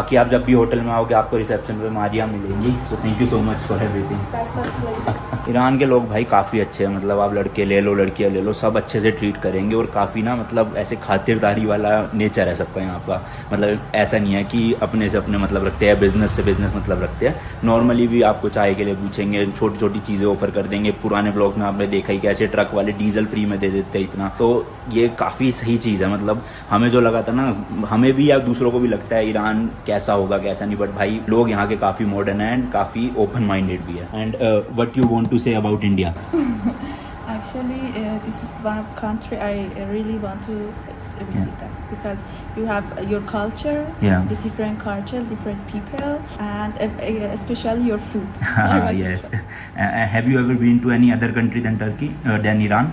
बाकी आप जब भी होटल में आओगे आपको रिसेप्शन पे मारिया मिलेंगी। तो thank you so much for everything. Iran के लोग भाई काफ़ी अच्छे हैं, मतलब आप लड़के ले लो लड़कियाँ ले लो, सब अच्छे से ट्रीट करेंगे और काफ़ी ना मतलब ऐसे खातिरदारी वाला नेचर है सबका यहाँ का। मतलब ऐसा नहीं है कि अपने से अपने मतलब रखते हैं, बिजनेस से बिजनेस मतलब रखते हैं। नॉर्मली भी आपको चाय के लिए पूछेंगे, छोटी छोटी चीज़ें ऑफर कर देंगे। पुराने ब्लॉग में आपने देखा ही कैसे ट्रक वाले डीजल फ्री में दे देते हैं इतना। तो ये काफ़ी सही चीज़ है। मतलब हमें जो लगा था ना, हमें भी या दूसरों को भी लगता है ईरान कैसा होगा कैसा नहीं, बट भाई लोग यहाँ के काफ़ी मॉडर्न है एंड काफ़ी ओपन माइंडेड भी है। And what you want to say about India? Actually, this is one of country I really want to visit that because you have your culture, the different culture, different people, and especially your food. Yes. Have you ever been to any other country than Turkey, than Iran?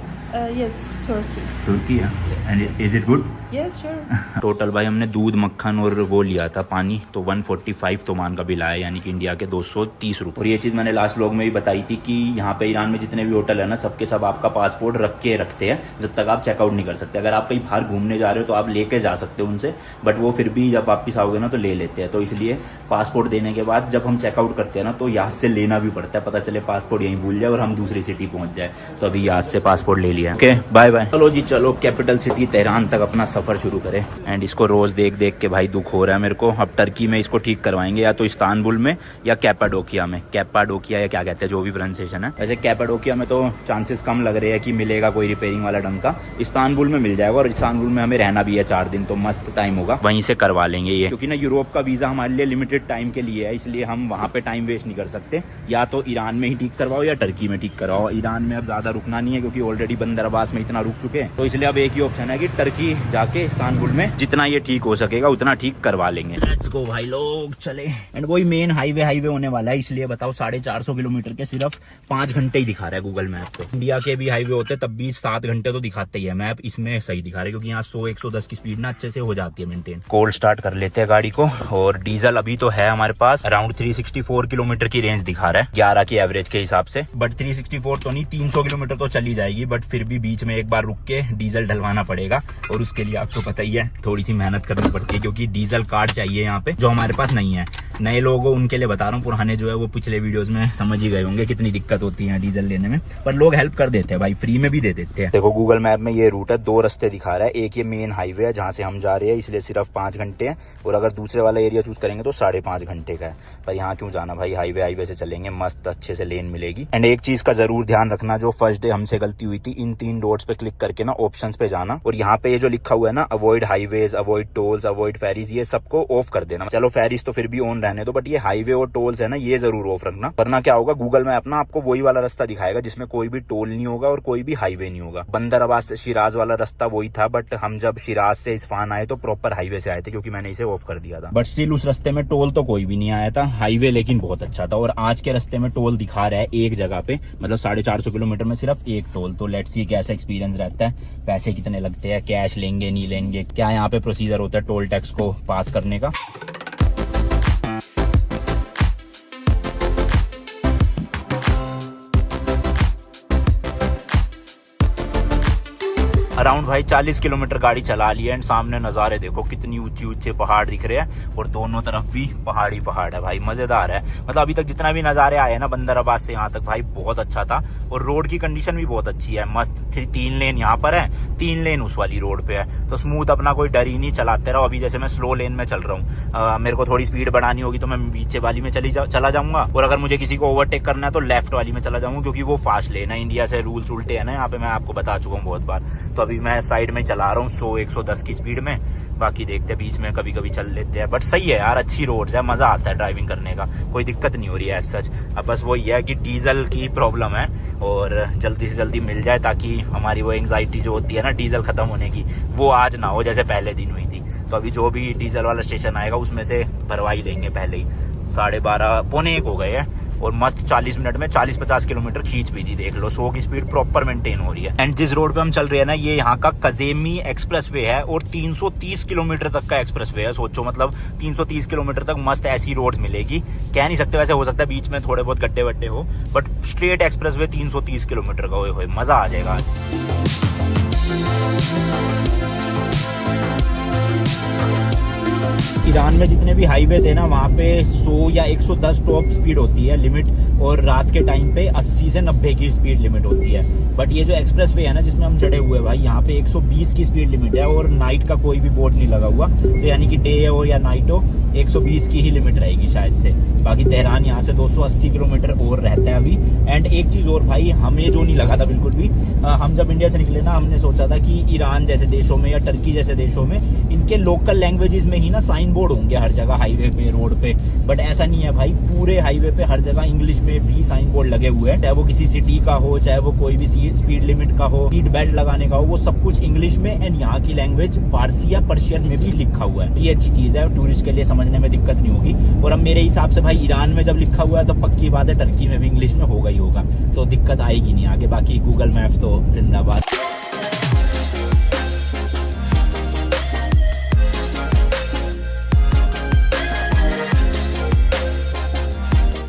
Yes, Turkey. Turkey, yeah. And is it good? Yes, sure. Total भाई हमने दूध मक्खन और वो लिया था पानी, तो 145 तोमान का बिल आया, यानी कि इंडिया के 230 रुपये। और ये चीज़ मैंने लास्ट व्लॉग में भी बताई थी कि यहाँ पे ईरान में जितने भी होटल है ना, सबके सब आपका पासपोर्ट रख के रखते हैं जब तक आप चेकआउट नहीं कर सकते। अगर आप कहीं बाहर घूमने जा रहे हो तो आप लेके जा सकते हो उनसे, बट वो फिर भी जब वापस आओगे ना तो ले लेते हैं। तो इसलिए पासपोर्ट देने के बाद जब हम चेकआउट करते हैं ना तो यहाँ से लेना भी पड़ता है, पता चले पासपोर्ट यहीं भूल जाए और हम दूसरी सिटी पहुँच जाए। तो अभी यहाँ से पासपोर्ट ले लिया। Okay bye bye. चलो जी चलो कैपिटल सिटी तेहरान तक अपना सफ़र शुरू करें। एंड इसको रोज़ देख देख के भाई दुख हो रहा है मेरे को। अब टर्की में इसको ठीक करवाएंगे, या तो इस्तानबुल में या कैपाडोकिया में। कैपाडोकिया या क्या कहते हैं जो भी प्रोनाउंसिएशन है। वैसे कैपाडोकिया में तो चांसेस कम लग रहे हैं कि मिलेगा कोई रिपेयरिंग वाला ढंग का। इस्तानबुल में मिल जाएगा, और इस्तानबुल में हमें रहना भी है 4 दिन, तो मस्त टाइम होगा, वहीं से करवा लेंगे ये। क्योंकि ना यूरोप का वीज़ा हमारे लिए लिमिटेड टाइम के लिए है, इसलिए हम वहाँ पे टाइम वेस्ट नहीं कर सकते। या तो ईरान में ही ठीक करवाओ या टर्की में ठीक करवाओ। ईरान में अब ज़्यादा रुकना नहीं है क्योंकि ऑलरेडी बंदर अब्बास में इतना रुक चुके हैं, तो इसलिए अब एक ही ऑप्शन है कि टर्की जाके इस्तानबुल में जितना ये ठीक हो सकेगा उतना ठीक करवा लेंगे। लेट्स गो भाई लोग चले। एंड वही मेन हाईवे होने वाला है, इसलिए बताओ 450 किलोमीटर के सिर्फ 5 घंटे ही दिखा रहा है गूगल मैप पे। इंडिया के भी हाईवे होते तब भी 7 घंटे तो दिखाते ही है मैप, इसमें सही दिखा रहा है क्योंकि यहाँ 100-110 की स्पीड ना अच्छे से हो जाती है मेंटेन। कोल्ड स्टार्ट कर लेते हैं गाड़ी को। और डीजल अभी तो है हमारे पास अराउंड 364 किलोमीटर की रेंज दिखा रहा है 11 की एवरेज के हिसाब से। बट 364 तो नहीं, 300 किलोमीटर तो चली जाएगी, बट फिर भी बीच में एक बार रुक के डीजल डलवाना पड़ेगा। और उसके लिए आपको पता ही है थोड़ी सी मेहनत करनी पड़ती है, क्योंकि डीजल कार्ड चाहिए यहाँ पे, जो हमारे पास नहीं है। नए लोगों उनके लिए बता रहा हूँ, पुराने जो है वो पिछले वीडियोस में समझ ही गए होंगे कितनी दिक्कत होती है डीजल लेने में। पर लोग हेल्प कर देते हैं भाई, फ्री में भी दे देते हैं। देखो गूगल मैप में ये रूट है, 2 रास्ते दिखा रहा है। एक ये मेन हाईवे है जहाँ से हम जा रहे हैं, इसलिए सिर्फ 5 घंटे हैं। और अगर दूसरे वाला एरिया चूज करेंगे तो 5.5 घंटे का है। पर यहाँ क्यों जाना भाई, हाईवे से चलेंगे, मस्त अच्छे से लेन मिलेगी। एंड एक चीज का जरूर ध्यान रखना, जो फर्स्ट डे हमसे गलती हुई थी, इन 3 डॉट्स पे क्लिक करके ना ऑप्शंस पे जाना, और यहाँ पे ये जो लिखा हुआ है ना, avoid highways, avoid tolls, avoid ferries, ये सबको ऑफ कर देना। चलो फेरीज तो फिर भी ऑन रहने दो, बट ये हाईवे और टोल्स है ना, ये जरूर ऑफ रखना। वरना क्या होगा, गूगल मैप ना आपको वही वाला रास्ता दिखाएगा जिसमें कोई भी टोल नहीं होगा और कोई भी हाईवे नहीं होगा। बंदर अब्बास से शिराज वाला रास्ता वही था, बट हम जब शिराज से इस्फहान आए तो प्रॉपर हाईवे से आए थे, क्योंकि मैंने इसे ऑफ कर दिया था। बट स्टिल उस रास्ते में टोल तो कोई भी नहीं आया था, हाईवे लेकिन बहुत अच्छा था। और आज के रास्ते में टोल दिखा रहा है एक जगह पे, मतलब 450 किलोमीटर में सिर्फ एक टोल। तो लेट्स सी कैसा एक्सपीरियंस रहता है, पैसे कितने लगते हैं, कैश लेंगे नहीं लेंगे, क्या यहाँ पे प्रोसीजर होता है टोल टैक्स को पास करने का। अराउंड भाई 40 किलोमीटर गाड़ी चला ली है। एंड सामने नज़ारे देखो, कितनी ऊंचे ऊंचे पहाड़ दिख रहे हैं, और दोनों तरफ भी पहाड़ी पहाड़ है भाई, मजेदार है। मतलब अभी तक जितना भी नज़ारे आए ना बंदर अब्बास से यहाँ तक भाई, बहुत अच्छा था। और रोड की कंडीशन भी बहुत अच्छी है, मस्त 3 लेन यहाँ पर है, 3 लेन उस वाली रोड पे है, तो स्मूथ, अपना कोई डर ही नहीं, चलाते रहो। अभी जैसे मैं स्लो लेन में चल रहा हूँ, मेरे को थोड़ी स्पीड बढ़ानी होगी तो मैं पीछे वाली में चला जाऊंगा, और अगर मुझे किसी को ओवरटेक करना है तो लेफ्ट वाली में चला जाऊंगा, क्योंकि वो फास्ट लेन है। इंडिया से रूल्स उल्टे है ना यहाँ पे, मैं आपको बता चुका हूँ बहुत बार। तो अभी मैं साइड में चला रहा हूँ 100-110 की स्पीड में, बाकी देखते हैं, बीच में कभी कभी चल लेते हैं। बट सही है यार, अच्छी रोड्स है, मजा आता है ड्राइविंग करने का, कोई दिक्कत नहीं हो रही है सच। अब बस वही है कि डीजल की प्रॉब्लम है, और जल्दी से जल्दी मिल जाए, ताकि हमारी वो एंग्जाइटी जो होती है ना डीजल खत्म होने की, वो आज ना हो जैसे पहले दिन हुई थी। तो अभी जो भी डीजल वाला स्टेशन आएगा उसमें से भरवा ही लेंगे पहले ही। 12:30 पौने 1 हो गए हैं, और मस्त 40 मिनट में 40-50 किलोमीटर खींच भी दी, देख लो। 100 की स्पीड प्रॉपर मेंटेन हो रही है। एंड जिस रोड पे हम चल रहे हैं ना, ये यहाँ का कजेमी एक्सप्रेसवे है, और 330 किलोमीटर तक का एक्सप्रेसवे है। सोचो, मतलब 330 किलोमीटर तक मस्त ऐसी रोड मिलेगी, कह नहीं सकते, वैसे हो सकता है बीच में थोड़े बहुत गड्ढे वड्ढे हो, बट स्ट्रेट एक्सप्रेसवे 330 किलोमीटर का हो, मजा आ जाएगा। ईरान में जितने भी हाईवे थे ना वहाँ पे 100 या 110 टॉप स्पीड होती है लिमिट, और रात के टाइम पे 80 से 90 की स्पीड लिमिट होती है। बट ये जो एक्सप्रेस वे है ना जिसमें हम चढ़े हुए भाई, यहाँ पे 120 की स्पीड लिमिट है और नाइट का कोई भी बोर्ड नहीं लगा हुआ, तो यानी कि डे हो या नाइट हो 120 की ही लिमिट रहेगी शायद से। बाकी तेहरान यहाँ से 280 किलोमीटर और रहता है अभी। एंड एक चीज़ और भाई, हमें जो नहीं लगा था बिल्कुल भी, हम जब इंडिया से निकले ना हमने सोचा था कि ईरान जैसे देशों में या टर्की जैसे देशों में इनके लोकल लैंग्वेजेस में ही ना साइन बोर्ड होंगे हर जगह, हाईवे पे, रोड पे। बट ऐसा नहीं है भाई, पूरे हाईवे पे हर जगह इंग्लिश में भी साइन बोर्ड लगे हुए हैं, चाहे वो किसी सिटी का हो, चाहे वो कोई भी स्पीड लिमिट का हो, सीट बेल्ट लगाने का हो, वो सब कुछ इंग्लिश में एंड यहाँ की लैंग्वेज फारसी या पर्शियन में भी लिखा हुआ है। ये अच्छी चीज़ है, टूरिस्ट के लिए समझने में दिक्कत नहीं होगी। और अब मेरे हिसाब से भाई ईरान में जब लिखा हुआ है तो पक्की बात है टर्की में भी इंग्लिश में होगा ही होगा, तो दिक्कत आएगी नहीं आगे। बाकी गूगल मैप्स तो जिंदाबाद।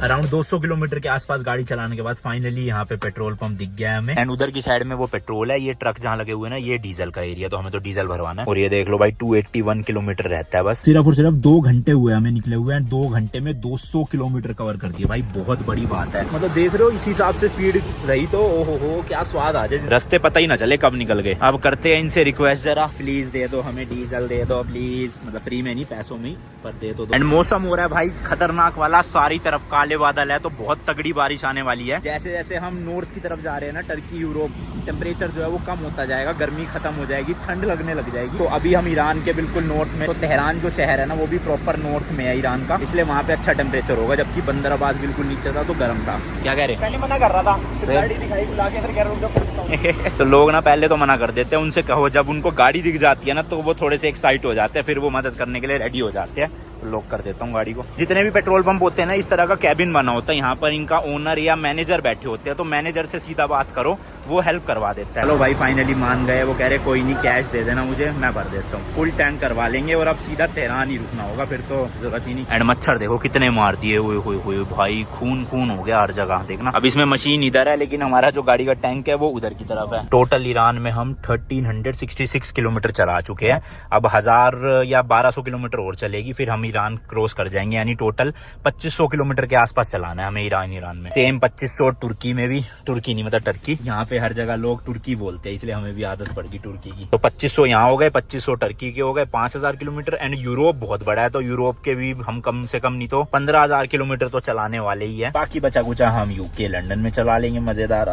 अराउंड 200 किलोमीटर के आसपास गाड़ी चलाने के बाद फाइनली यहाँ पे पेट्रोल पंप दिख गया है हमें। एंड उधर की साइड में वो पेट्रोल है, ये ट्रक जहाँ लगे हुए हैं ना ये डीजल का एरिया, तो हमें तो डीजल भरवाना है। और ये देख लो भाई 281 किलोमीटर रहता है बस। सिर्फ और सिर्फ 2 घंटे हुए हमें निकले हुए हैं, 2 घंटे में 200 किलोमीटर कवर कर दिया भाई, बहुत बड़ी बात है। मतलब देख रहे हो इसी हिसाब से स्पीड रही तो ओहो क्या स्वाद आ जाए, रास्ते पता ही ना चले कब निकल गए। अब करते हैं इनसे रिक्वेस्ट, जरा प्लीज दे दो हमें डीजल, दे दो प्लीज, मतलब फ्री में नहीं पैसों में ही, पर दे दो। एंड मौसम हो रहा है भाई खतरनाक वाला, सारी तरफ काले बादल है, तो बहुत तगड़ी बारिश आने वाली है। जैसे जैसे हम नॉर्थ की तरफ जा रहे हैं ना, टर्की, यूरोप, टेम्परेचर जो है वो कम होता जाएगा, गर्मी खत्म हो जाएगी, ठंड लगने लग जाएगी। तो अभी हम ईरान के बिल्कुल नॉर्थ में, तो तेहरान जो शहर है ना वो भी प्रॉपर नॉर्थ में है ईरान का, इसलिए वहाँ पे अच्छा टेम्परेचर होगा, जबकि बंदराबाद बिल्कुल नीचे था तो गर्म था। क्या कह रहे हैं? पहले मना कर रहा था, गाड़ी दिखाई बुला के फिर कह रहा हूं तो लोग ना पहले तो मना कर देते हैं, उनसे कहो जब उनको गाड़ी दिख जाती है ना तो वो थोड़े से एक्साइट हो जाते हैं, फिर वो मदद करने के लिए रेडी हो जाते हैं। लॉक कर देता हूँ गाड़ी को। जितने भी पेट्रोल पंप होते हैं ना इस तरह का कैबिन बना होता है, यहाँ पर इनका ओनर या मैनेजर बैठे होते हैं, तो मैनेजर से सीधा बात करो, वो हेल्प करवा देता है। चलो भाई फाइनली मान गए, वो कह रहे कोई नहीं कैश दे देना मुझे, मैं भर देता हूँ। फुल टैंक करवा लेंगे और अब सीधा तेहरान ही रुकना होगा, फिर तो जरूरत ही नहीं। एंड मच्छर देखो कितने मार दिए हुए भाई, खून खून हो गया हर जगह देखना। अब इसमें मशीन इधर है लेकिन हमारा जो गाड़ी का टैंक है वो उधर की तरफ है। टोटल ईरान में हम 1366 किलोमीटर चला चुके हैं, अब 1000 या 1200 किलोमीटर और चलेगी, फिर हम ईरान क्रॉस कर जाएंगे। यानी टोटल 2500 किलोमीटर के आसपास चलाना है हमें ईरान में। सेम 2500 तुर्की में भी, तुर्की नहीं मतलब टर्की, यहाँ पे हर जगह लोग तुर्की बोलते हैं इसलिए हमें भी आदत पड़ गई तुर्की की। तो 2500 यहाँ हो गए, 2500 टर्की के हो गए, 5000 किलोमीटर। एंड यूरोप बहुत बड़ा है तो यूरोप के भी हम कम से कम नहीं तो 15000 किलोमीटर तो चलाने वाले ही है। बाकी बचा कुचा हम यूके लंदन में चला लेंगे मजेदार।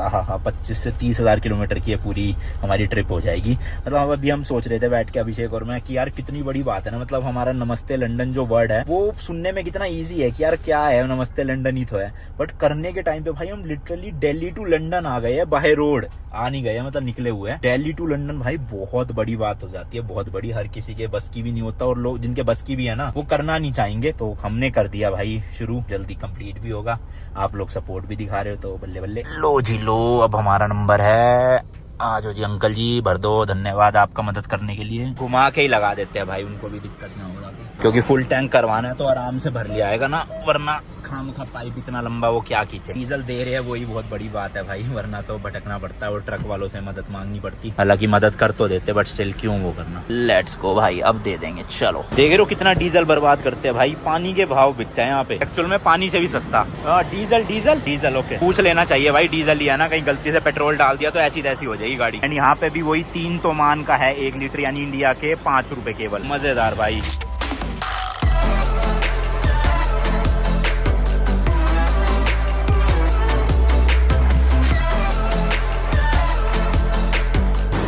25 से 30,000 किलोमीटर की पूरी हमारी ट्रिप हो जाएगी। मतलब अभी हम सोच रहे थे बैठ के अभिषेक और मैं कि यार कितनी बड़ी बात है ना, मतलब हमारा नमस्ते लंदन जो वर्ड है वो सुनने में कितना इजी है कि यार क्या है नमस्ते लंदन ही तो है, बट करने के टाइम पे भाई हम लिटरली दिल्ली टू लंदन आ गए हैं, बाय रोड आ नहीं गए, मतलब निकले हुए हैं। दिल्ली टू लंदन भाई बहुत बड़ी बात हो जाती है, बहुत बड़ी, हर किसी के बस की भी नहीं होता, और लोग जिनके बस की भी है ना वो करना नहीं चाहेंगे। तो हमने कर दिया भाई शुरू, जल्दी कंप्लीट भी होगा, आप लोग सपोर्ट भी दिखा रहे हो तो बल्ले बल्ले। लो जी लो, अब हमारा नंबर है, आ जाओ जी अंकल जी भर दो, धन्यवाद आपका मदद करने के लिए। घुमा के ही लगा देते हैं भाई, उनको भी दिक्कत ना होगा, क्योंकि फुल टैंक करवाना है तो आराम से भर लिया आएगा ना, वरना खामखा पाइप इतना लंबा वो क्या खींचे। डीजल दे रहे हैं वही बहुत बड़ी बात है भाई, वरना तो भटकना पड़ता है और ट्रक वालों से मदद मांगनी पड़ती। हालांकि मदद कर तो देते बट स्टिल क्यों वो करना। लेट्स गो भाई, अब दे देंगे। चलो देख रहे हो कितना डीजल बर्बाद करते हैं भाई, पानी के भाव बिकते हैं यहाँ पे, एक्चुअल में पानी से भी सस्ता। डीजल ओके, पूछ लेना चाहिए भाई, डीजल लिया ना कहीं गलती से पेट्रोल डाल दिया तो ऐसी तैसी हो जाएगी गाड़ी। एंड यहाँ पे भी वही 3 तोमान का है 1 लीटर, यानी इंडिया के 5 रुपए केवल। मजेदार भाई।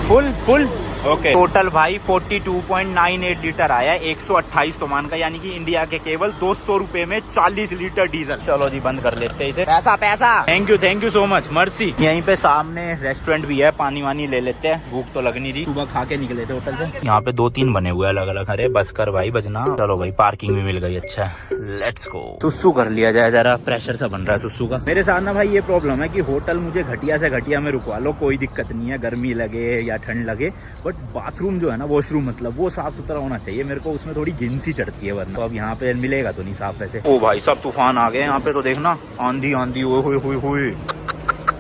Full okay. टोटल भाई 42.98 लीटर आया, 128 तोमान का, यानी कि इंडिया के केवल 200 रुपए में 40 लीटर डीजल। चलो जी बंद कर लेते हैं इसे। पैसा thank you so much, mercy. यहीं पे सामने रेस्टोरेंट भी है, पानी वानी ले लेते हैं, भूख तो लग नहीं रही, सुबह खा के निकले थे होटल से। यहाँ पे 2-3 बने हुए अलग अलग। अरे बस कर भाई बजना। चलो भाई पार्किंग भी मिल गई, अच्छा लेट्स गो। सुसु कर लिया जाए, जरा प्रेशर सा बन रहा है सुसु का। मेरे साथ ना भाई ये प्रॉब्लम है कि होटल मुझे घटिया से घटिया में रुकवा लो, कोई दिक्कत नहीं है, गर्मी लगे या ठंड लगे, बट बाथरूम जो है ना, वॉशरूम मतलब वो साफ सुथरा होना चाहिए। मेरे को उसमें थोड़ी घिन सी चढ़ती है, वरना तो अब यहाँ पे मिलेगा तो नहीं साफ वैसे। ओ भाई सब तूफान आ गए यहाँ पे, तो देखना आंधी हुई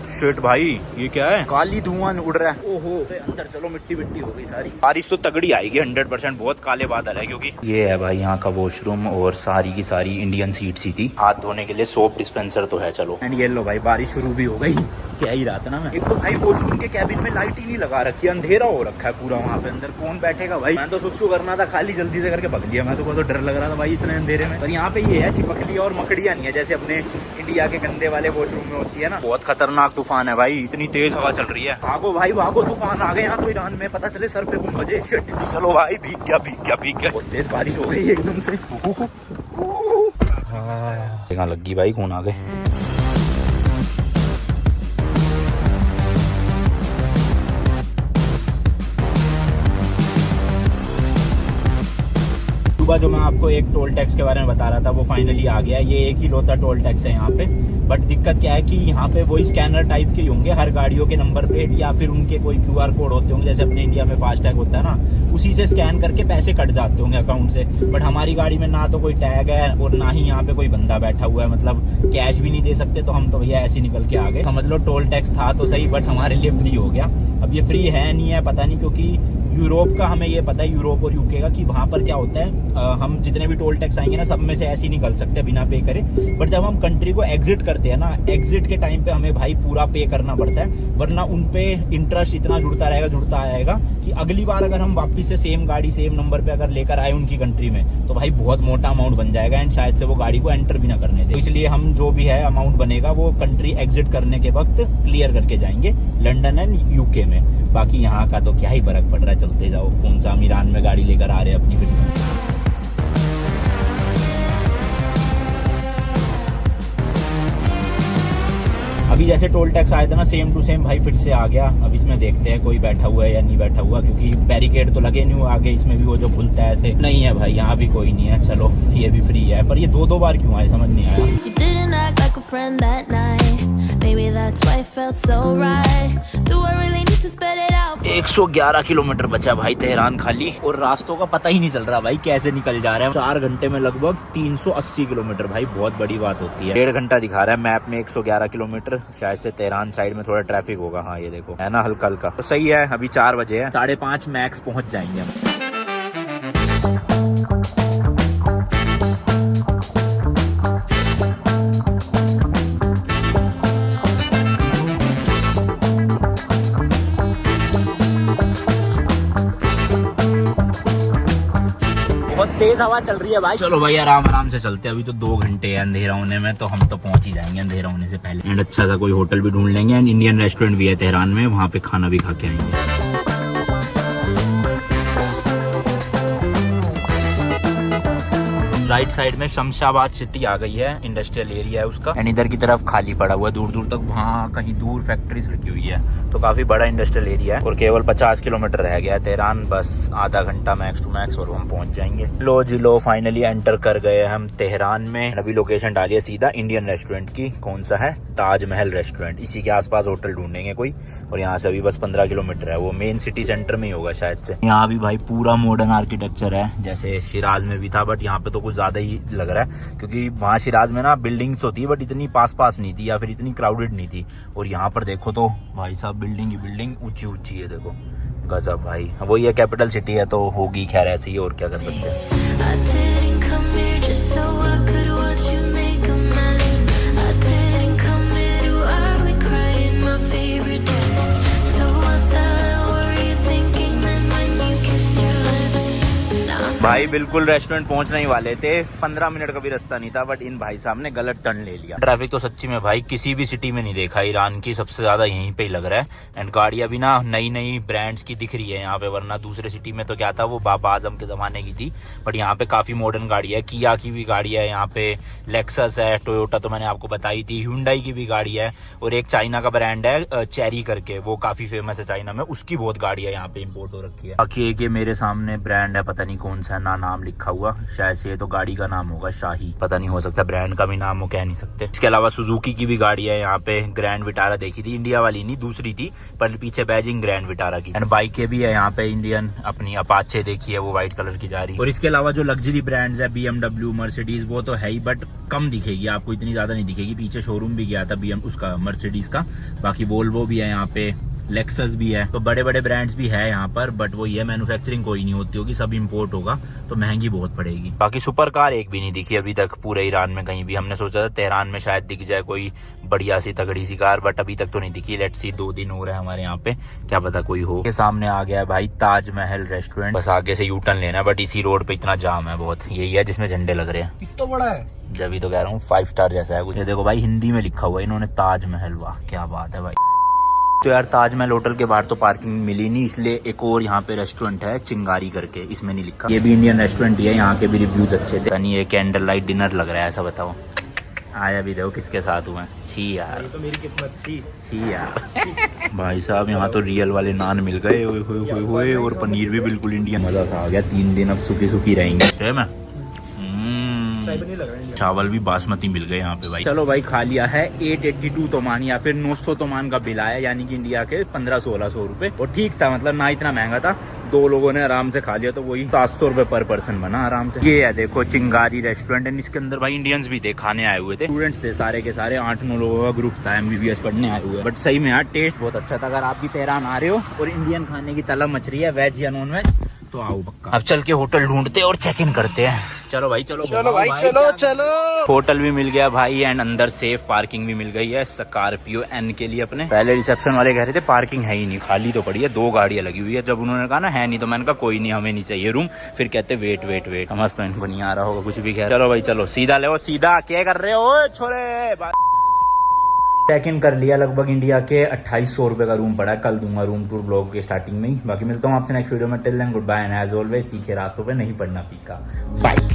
शिट भाई, ये क्या है? काली धुआं उड़ रहा है। ओहो, अंदर चलो, मिट्टी मिट्टी हो गई सारी। बारिश तो तगड़ी आएगी 100%, बहुत काले बादल है। क्योंकि ये है भाई यहाँ का वॉशरूम और सारी की सारी इंडियन सीट्स ही थी। हाथ धोने के लिए सोप डिस्पेंसर तो है। चलो, एंड ये लो भाई, बारिश शुरू भी हो गई। क्या ही रहा था ना मैं। एक तो भाई वॉशरूम के कैबिन में लाइट ही नहीं लगा रखी है, अंधेरा हो रखा है पूरा वहाँ पे। अंदर कौन बैठेगा भाई? मैं तो सुसु करना था, खाली जल्दी से करके भग लिया। मैं तो बहुत डर लग रहा था भाई इतने अंधेरे में। पर यहाँ पे ये है, चिपकली और मकड़ियाँ नहीं है जैसे अपने इंडिया के गंदे वाले वॉशरूम में होती है ना। बहुत खतरनाक तूफान है भाई, इतनी तेज हवा चल रही है। भागो भाई भागो, तूफान आ गए यहाँ तो ईरान में, पता चले सर पे बम बजे। शिट, चलो भाई, भीग गया भीग गया भीग गया। बहुत तेज बारिश हो गई एकदम से। कहाँ लग गई भाई, खून आ गए। सुबह जो मैं आपको एक टोल टैक्स के बारे में बता रहा था, वो फाइनली आ गया। ये एक ही लोता टोल टैक्स है यहाँ पे। बट दिक्कत क्या है कि यहाँ पे वही स्कैनर टाइप के होंगे हर गाड़ियों के नंबर प्लेट, या फिर उनके कोई QR कोड होते होंगे जैसे अपने इंडिया में फास्ट टैग होता है ना, उसी से स्कैन करके पैसे कट जाते होंगे अकाउंट से। बट हमारी गाड़ी में ना तो कोई टैग है और ना ही यहाँ पे कोई बंदा बैठा हुआ है, मतलब कैश भी नहीं दे सकते। तो हम तो भैया ऐसे निकल के आ गए। समझ लो टोल टैक्स था तो सही, बट हमारे लिए फ्री हो गया। अब ये फ्री है नहीं है पता नहीं, क्योंकि यूरोप का हमें ये पता है, यूरोप और यूके का, कि वहां पर क्या होता है, हम जितने भी टोल टैक्स आएंगे ना, सब में से ऐसे ही निकल सकते हैं बिना पे करे। बट जब हम कंट्री को एग्जिट करते हैं ना, एग्जिट के टाइम पे हमें भाई पूरा पे करना पड़ता है, वरना उन पे इंटरेस्ट इतना जुड़ता आएगा कि अगली बार अगर हम वापस से सेम गाड़ी सेम नंबर पे अगर लेकर आए उनकी कंट्री में, तो भाई बहुत मोटा अमाउंट बन जाएगा एंड शायद से वो गाड़ी को एंटर भी ना करने दे। तो इसलिए हम जो भी है अमाउंट बनेगा वो कंट्री एग्जिट करने के वक्त क्लियर करके जाएंगे, लंदन एंड यूके में। बाकी यहाँ का तो क्या ही फर्क पड़ रहा है, चलते जाओ। कौन सा हम ईरान में गाड़ी लेकर आ रहे हैं अपनी फिर। अभी जैसे टोल टैक्स आया था ना, सेम टू सेम भाई फिर से आ गया। अब इसमें देखते हैं कोई बैठा हुआ है या नहीं बैठा हुआ, क्योंकि बैरिकेड तो लगे नहीं हुए आगे। इसमें भी वो जो खुलता है ऐसे नहीं है भाई, यहाँ भी कोई नहीं है। चलो, ये भी फ्री है, पर ये दो बार क्यों आए समझ नहीं आया। 111 किलोमीटर बचा भाई तेहरान खाली, और रास्तों का पता ही नहीं चल रहा भाई कैसे निकल जा रहे हैं। 4 घंटे में लगभग 380 किलोमीटर भाई, बहुत बड़ी बात होती है। 1.5 घंटा दिखा रहा है मैप में 111 किलोमीटर। शायद से तेहरान साइड में थोड़ा ट्रैफिक होगा। हाँ ये देखो है ना, हल्का हल्का। तो सही है, अभी 4 बजे है, 5:30 मैक्स पहुंच जाएंगे हम। बहुत तेज हवा चल रही है भाई। चलो भाई आराम से चलते हैं। अभी तो 2 घंटे है अंधेरा होने में, तो हम तो पहुंच ही जाएंगे अंधेरा होने से पहले। एंड अच्छा सा कोई होटल भी ढूंढ लेंगे, एंड इंडियन रेस्टोरेंट भी है तेहरान में, वहाँ पे खाना भी खा के आएंगे। राइट साइड में शमशाबाद सिटी आ गई है, इंडस्ट्रियल एरिया है उसका। एंड इधर की तरफ खाली पड़ा हुआ है दूर दूर तक, वहाँ कहीं दूर फैक्ट्रीज रखी हुई है। तो काफी बड़ा इंडस्ट्रियल एरिया है, और केवल 50 किलोमीटर रह गया है तेहरान। बस आधा घंटा मैक्स टू मैक्स और हम पहुंच जाएंगे। लो जी लो, फाइनली एंटर कर गए हम तेहरान में। अभी लोकेशन डाली है सीधा इंडियन रेस्टोरेंट की। कौन सा है? ताजमहल रेस्टोरेंट। इसी के आसपास होटल ढूंढेंगे कोई, और यहाँ से अभी बस 15 किलोमीटर है। वो मेन सिटी सेंटर में ही होगा शायद से। यहाँ भी भाई पूरा मॉडर्न आर्किटेक्चर है, जैसे शिराज में भी था, बट यहाँ पे तो कुछ ज्यादा ही लग रहा है, क्योंकि वहाँ शिराज में ना बिल्डिंग्स होती है बट इतनी पास नहीं थी, या फिर इतनी क्राउडेड नहीं थी। और यहाँ पर देखो तो भाई साहब बिल्डिंग ही बिल्डिंग, ऊंची है देखो, गजब भाई। वही है, कैपिटल सिटी है तो होगी खैर ऐसी ही, और क्या कर सकते हैं। भाई बिल्कुल रेस्टोरेंट पहुंचने ही वाले थे, 15 मिनट का भी रास्ता नहीं था, बट इन भाई साहब ने गलत टर्न ले लिया। ट्रैफिक तो सच्ची में भाई किसी भी सिटी में नहीं देखा, ईरान की सबसे ज्यादा यहीं पे ही लग रहा है। एंड गाड़ियां भी ना नई ब्रांड्स की दिख रही है यहाँ पे, वरना दूसरे सिटी में तो क्या था, वो बाबा आजम के जमाने की थी। बट यहाँ पे काफी मॉडर्न गाड़ी है, किया की भी गाड़ी है यहाँ पे, लेक्सस है, टोयोटा तो मैंने आपको बताई थी, ह्यूंडई की भी गाड़ी है, और एक चाइना का ब्रांड है चेरी करके, वो काफी फेमस है चाइना में, उसकी बहुत गाड़ी है यहाँ पे इम्पोर्ट हो रखी है। बाकी एक ये मेरे सामने ब्रांड है, पता नहीं कौन सा, अपना नाम लिखा हुआ, शायद से ये तो गाड़ी का नाम होगा शाही, पता नहीं, हो सकता ब्रांड का भी नाम हो, कह नहीं सकते। इसके अलावा सुजुकी की भी गाड़ी है यहाँ पे, ग्रैंड विटारा देखी थी, इंडिया वाली नहीं दूसरी थी, पर पीछे बैजिंग ग्रैंड विटारा की। एंड बाइकें भी है यहाँ पे, इंडियन अपनी अपाचे देखी है, वो व्हाइट कलर की जा रही है। और इसके अलावा जो लग्जरी ब्रांड्स है BMW, मर्सिडीज, वो तो है ही, बट कम दिखेगी आपको, इतनी ज्यादा नहीं दिखेगी। पीछे शोरूम भी गया था उसका मर्सिडीज का, बाकी वोल्वो भी है यहाँ पे, लेक्सस भी है, तो बड़े बड़े ब्रांड्स भी है यहाँ पर। बट वो ये मैन्युफैक्चरिंग कोई नहीं होती होगी, सब इंपोर्ट होगा, तो महंगी बहुत पड़ेगी। बाकी सुपर कार एक भी नहीं दिखी अभी तक पूरे ईरान में कहीं भी। हमने सोचा था तेहरान में शायद दिख जाए कोई बढ़िया सी तगड़ी सी कार, बट अभी तक तो नहीं दिखी। लेट्स सी, 2 दिन हो रहे हैं हमारे यहाँ पे, क्या पता कोई हो। के सामने आ गया है भाई ताजमहल रेस्टोरेंट, बस आगे से यू टर्न लेना, बट इसी रोड पे इतना जाम है बहुत। यही है जिसमें झंडे लग रहे हैं, इतना बड़ा है, जब भी तो कह रहा हूँ 5 स्टार जैसा है कुछ। ये देखो भाई हिंदी में लिखा हुआ है इन्होंने, ताजमहल, वाह क्या बात है भाई। तो यार ताजमहल होटल के बाहर तो पार्किंग मिली नहीं, इसलिए एक और यहाँ पे रेस्टोरेंट है चिंगारी करके, इसमें नहीं लिखा। ये भी इंडियन रेस्टोरेंट ही है, यहाँ के भी रिव्यूज अच्छे थे। यानी ये कैंडल लाइट डिनर लग रहा है, ऐसा बताओ। आया भी देखो किसके साथ हुआ है, छी यार, ये तो मेरी किस्मत थी। छी यार। भाई साहब यहाँ तो रियल वाले नान मिल गए, ओए होए होए होए, और पनीर भी बिल्कुल इंडियन, मजा सा आ गया। 3 दिन अब सुखी सुखी रहेंगे। सेम है, चावल भी बासमती मिल गए यहाँ पे भाई। चलो भाई खा लिया है। 882 तोमान या फिर 900 तोमान का बिल आया, यानी कि इंडिया के 1500-1600 रुपए, और ठीक था, मतलब ना इतना महंगा था। 2 लोगों ने आराम से खा लिया, तो वही 700 रुपए पर पर्सन बना आराम से। ये है देखो चिंगारी रेस्टोरेंट, इसके अंदर भाई इंडियंस भी थे, खाने आए हुए थे, स्टूडेंट्स थे सारे के सारे, 8-9 लोगों का ग्रुप था, MBBS पढ़ने आए हुए। बट सही में यार टेस्ट बहुत अच्छा था। अगर आप भी तेहरान आ रहे हो और इंडियन खाने की तलब मच रही है, वेज या नॉन वेज, तो आओ पक्का। अब चल के होटल ढूंढते और चेक इन करते हैं। चलो भाई चलो भाई चलो। होटल भी मिल गया भाई, एंड अंदर सेफ पार्किंग भी मिल गई है स्कॉर्पियो N के लिए अपने। पहले रिसेप्शन वाले कह रहे थे पार्किंग है ही नहीं, खाली तो पड़ी है, 2 गाड़ियां लगी हुई है। जब उन्होंने कहा ना है नहीं, तो मैंने कहा कोई नहीं, हमें नहीं चाहिए रूम। फिर कहते वेट समझ तो इनको नहीं आ रहा होगा कुछ भी। खैर चलो भाई चलो, सीधा ले सीधा, क्या कर रहे हो छोरे। चेक इन कर लिया, लगभग इंडिया के 2800 रुपए का रूम पड़ा है। कल दूंगा रूम टूर ब्लॉग के स्टार्टिंग में ही। बाकी मिलता हूँ आपसे नेक्स्ट वीडियो में। Till then good bye, and as always तीखे रास्तों पे नहीं पड़ना फीका। बाय।